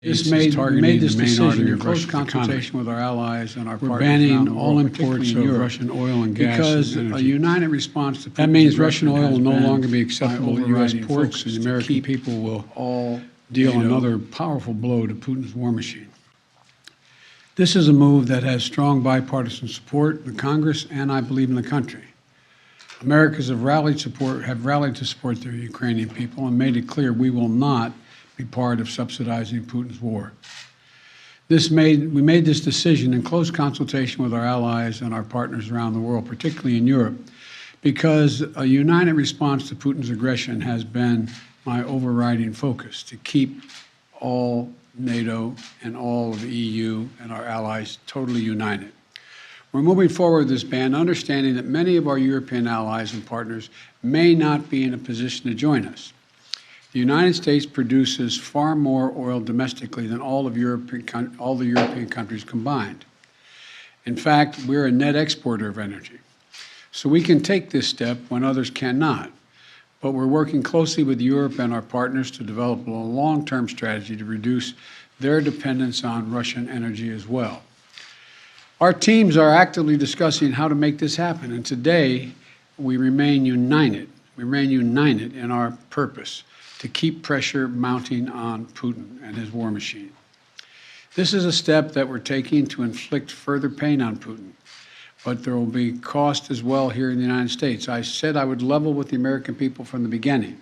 We made this decision in close consultation with our allies and our partners. We're banning around the all world, imports particularly in of Europe, Russian oil and gas because and a energy. united response to That Putin's means Russian aggression oil will has no been longer be my acceptable to U.S. overriding ports, focus and the to American keep people will all deal NATO another powerful blow to Putin's war machine. This is a move that has strong bipartisan support in the Congress and, I believe, in the country. Americans have rallied to support their Ukrainian people and made it clear we will not be part of subsidizing Putin's war. We made this decision in close consultation with our allies and our partners around the world, particularly in Europe, because a united response to Putin's aggression has been my overriding focus, to keep all NATO and all of the EU and our allies totally united. We're moving forward with this ban, understanding that many of our European allies and partners may not be in a position to join us. The United States produces far more oil domestically than all the European countries combined. In fact, we're a net exporter of energy. So we can take this step when others cannot. But we're working closely with Europe and our partners to develop a long-term strategy to reduce their dependence on Russian energy as well. Our teams are actively discussing how to make this happen, and today we remain united. We remain united in our purpose to keep pressure mounting on Putin and his war machine. This is a step that we're taking to inflict further pain on Putin, but there will be cost as well here in the United States. I said I would level with the American people from the beginning.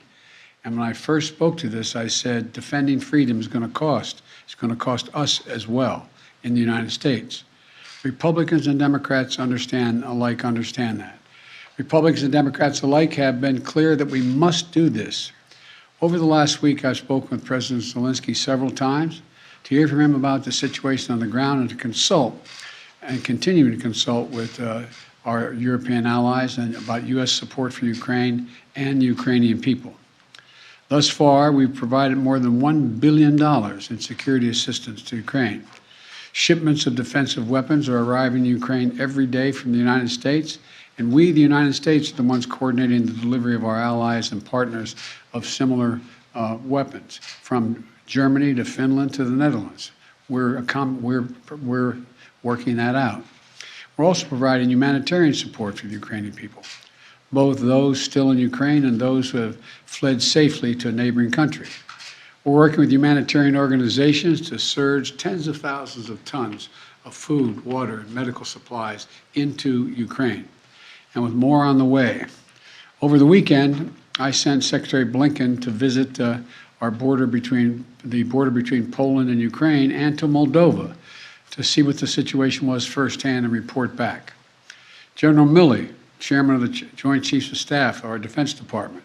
And when I first spoke to this, I said defending freedom is going to cost. It's going to cost us as well in the United States. Republicans and Democrats understand that. Republicans and Democrats alike have been clear that we must do this. Over the last week, I've spoken with President Zelensky several times to hear from him about the situation on the ground and to consult and continue to consult with our European allies and about U.S. support for Ukraine and the Ukrainian people. Thus far, we've provided more than $1 billion in security assistance to Ukraine. Shipments of defensive weapons are arriving in Ukraine every day from the United States, and we, the United States, are the ones coordinating the delivery of our allies and partners of similar weapons, from Germany to Finland to the Netherlands. We're working that out. We're also providing humanitarian support for the Ukrainian people, both those still in Ukraine and those who have fled safely to a neighboring country. We're working with humanitarian organizations to surge tens of thousands of tons of food, water, and medical supplies into Ukraine, and with more on the way. Over the weekend, I sent Secretary Blinken to visit the border between Poland and Ukraine and to Moldova to see what the situation was firsthand and report back. General Milley, Chairman of the Joint Chiefs of Staff of our Defense Department,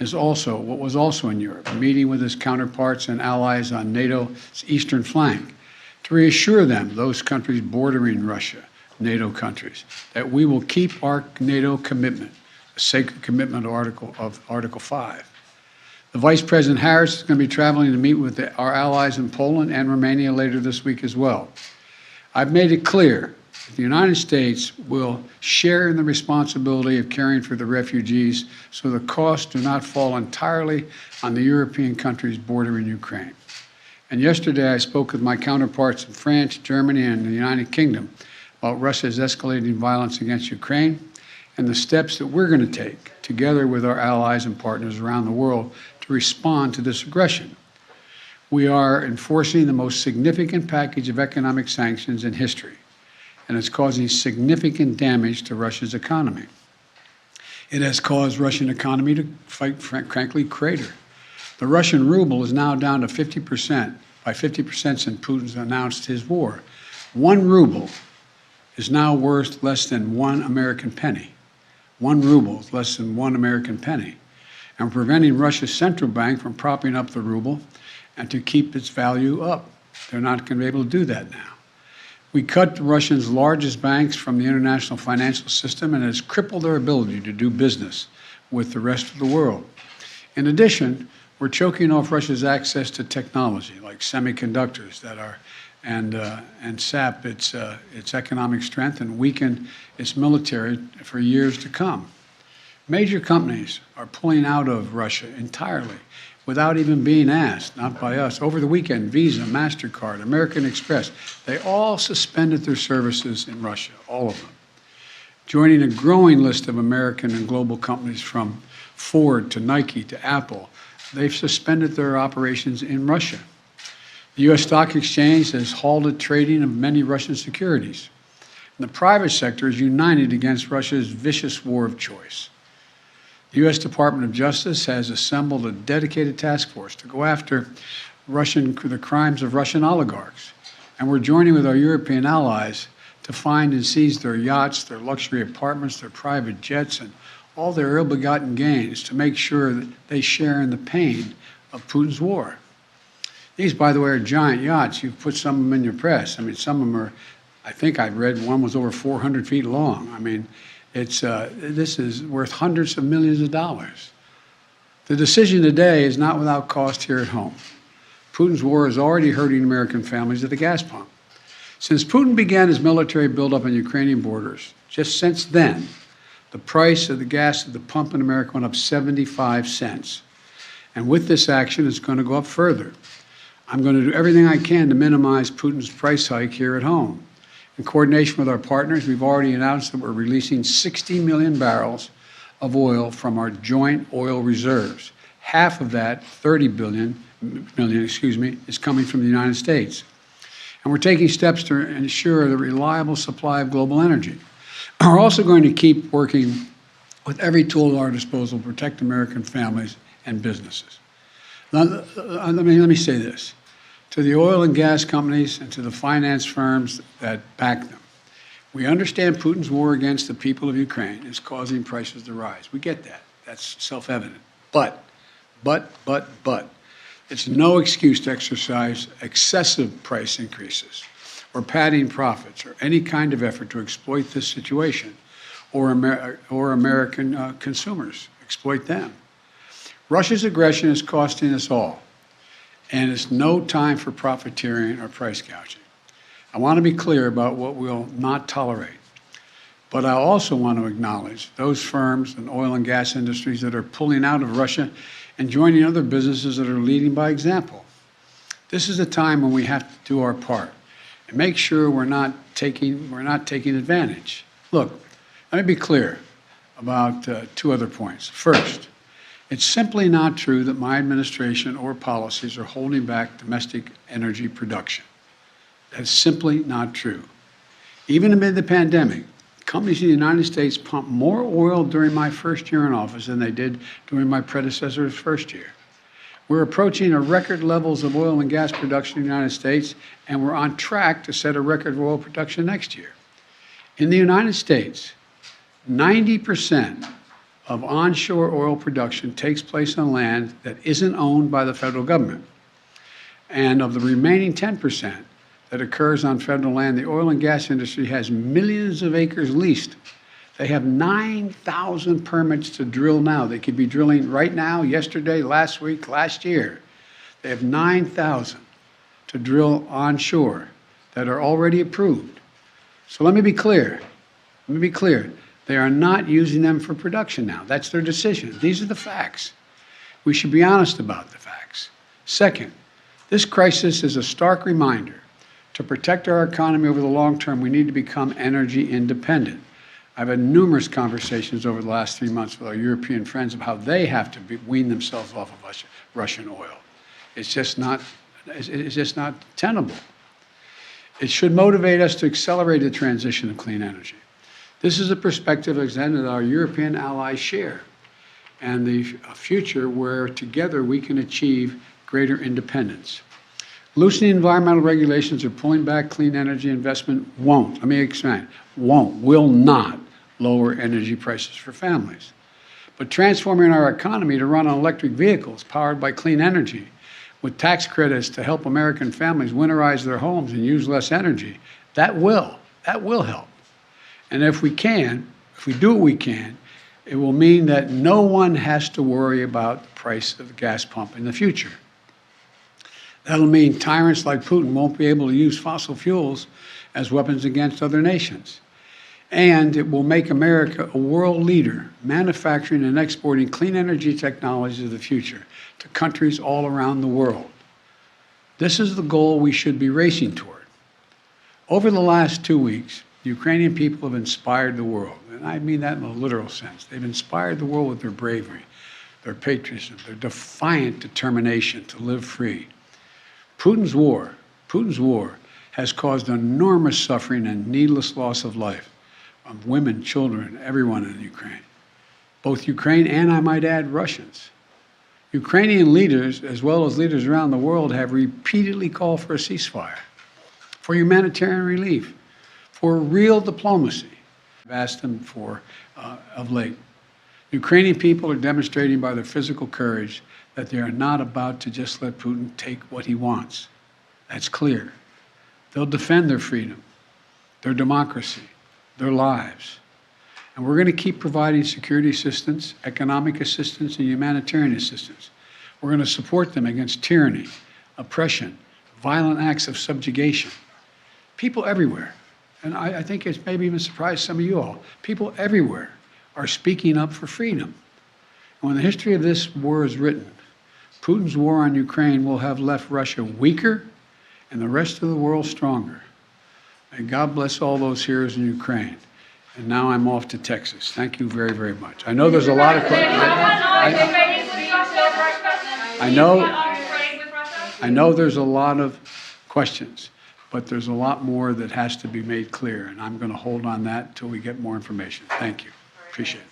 was also in Europe, meeting with his counterparts and allies on NATO's eastern flank to reassure them, those countries bordering Russia, NATO countries, that we will keep our NATO commitment, a sacred commitment of Article 5. The Vice President Harris is going to be traveling to meet with our allies in Poland and Romania later this week as well. I've made it clear that the United States will share in the responsibility of caring for the refugees so the costs do not fall entirely on the European countries bordering Ukraine. And yesterday I spoke with my counterparts in France, Germany, and the United Kingdom about Russia's escalating violence against Ukraine and the steps that we're going to take together with our allies and partners around the world to respond to this aggression. We are enforcing the most significant package of economic sanctions in history, and it's causing significant damage to Russia's economy. It has caused Russian economy to, frankly, crater. The Russian ruble is now down to 50%, by 50% since Putin's announced his war. 1 ruble is now worth less than 1 American penny. 1 ruble is less than 1 American penny. And preventing Russia's central bank from propping up the ruble and to keep its value up. They're not going to be able to do that now. We cut Russia's largest banks from the international financial system, and it has crippled their ability to do business with the rest of the world. In addition, we're choking off Russia's access to technology like semiconductors and sap its economic strength and weaken its military for years to come. Major companies are pulling out of Russia entirely. without even being asked, not by us. Over the weekend, Visa, MasterCard, American Express, they all suspended their services in Russia, all of them, joining a growing list of American and global companies from Ford to Nike to Apple. They've suspended their operations in Russia. The U.S. Stock Exchange has halted trading of many Russian securities. And the private sector is united against Russia's vicious war of choice. The U.S. Department of Justice has assembled a dedicated task force to go after the crimes of Russian oligarchs. And we're joining with our European allies to find and seize their yachts, their luxury apartments, their private jets, and all their ill-begotten gains to make sure that they share in the pain of Putin's war. These, by the way, are giant yachts. You've put some of them in your press. I mean, some of them are, I think I read one was over 400 feet long. I mean, this is worth hundreds of millions of dollars. The decision today is not without cost here at home. Putin's war is already hurting American families at the gas pump. Since Putin began his military buildup on Ukrainian borders, just since then, the price of the gas at the pump in America went up 75 cents. And with this action, it's going to go up further. I'm going to do everything I can to minimize Putin's price hike here at home. In coordination with our partners, we've already announced that we're releasing 60 million barrels of oil from our joint oil reserves. Half of that, 30 million, is coming from the United States. And we're taking steps to ensure the reliable supply of global energy. We're also going to keep working with every tool at our disposal to protect American families and businesses. Now, let me say this. To the oil and gas companies and to the finance firms that back them, we understand Putin's war against the people of Ukraine is causing prices to rise. We get that. That's self-evident. But, it's no excuse to exercise excessive price increases or padding profits or any kind of effort to exploit this situation or American consumers, exploit them. Russia's aggression is costing us all. And it's no time for profiteering or price gouging. I want to be clear about what we'll not tolerate. But I also want to acknowledge those firms and oil and gas industries that are pulling out of Russia and joining other businesses that are leading by example. This is a time when we have to do our part and make sure we're not taking advantage. Look, let me be clear about two other points. First, it's simply not true that my administration or policies are holding back domestic energy production. That's simply not true. Even amid the pandemic, companies in the United States pumped more oil during my first year in office than they did during my predecessor's first year. We're approaching a record levels of oil and gas production in the United States, and we're on track to set a record of oil production next year. In the United States, 90% of onshore oil production takes place on land that isn't owned by the federal government. And of the remaining 10% that occurs on federal land, the oil and gas industry has millions of acres leased. They have 9,000 permits to drill now. They could be drilling right now, yesterday, last week, last year. They have 9,000 to drill onshore that are already approved. So let me be clear. They are not using them for production now. That's their decision. These are the facts. We should be honest about the facts. Second, this crisis is a stark reminder to protect our economy over the long term, we need to become energy independent. I've had numerous conversations over the last 3 months with our European friends of how they have to wean themselves off of Russian oil. It's just not tenable. It should motivate us to accelerate the transition to clean energy. This is a perspective that our European allies share, and the future where together we can achieve greater independence. Loosening environmental regulations or pulling back clean energy investment will not lower energy prices for families. But transforming our economy to run on electric vehicles powered by clean energy with tax credits to help American families winterize their homes and use less energy, that will help. And if we do what we can, it will mean that no one has to worry about the price of the gas pump in the future. That'll mean tyrants like Putin won't be able to use fossil fuels as weapons against other nations. And it will make America a world leader, manufacturing and exporting clean energy technologies of the future to countries all around the world. This is the goal we should be racing toward. Over the last 2 weeks, the Ukrainian people have inspired the world, and I mean that in a literal sense. They've inspired the world with their bravery, their patriotism, their defiant determination to live free. Putin's war has caused enormous suffering and needless loss of life of women, children, everyone in Ukraine. Both Ukraine and, I might add, Russians. Ukrainian leaders, as well as leaders around the world, have repeatedly called for a ceasefire, for humanitarian relief, for real diplomacy. I've asked them for of late. Ukrainian people are demonstrating by their physical courage that they are not about to just let Putin take what he wants. That's clear. They'll defend their freedom, their democracy, their lives. And we're going to keep providing security assistance, economic assistance, and humanitarian assistance. We're going to support them against tyranny, oppression, violent acts of subjugation. People everywhere, and I think it's maybe even surprised some of you all, people everywhere are speaking up for freedom. And when the history of this war is written, Putin's war on Ukraine will have left Russia weaker and the rest of the world stronger. May God bless all those heroes in Ukraine. And now I'm off to Texas. Thank you very, very much. I know there's a lot of questions. I know there's a lot of questions, but there's a lot more that has to be made clear, and I'm going to hold on that until we get more information. Thank you. Appreciate it.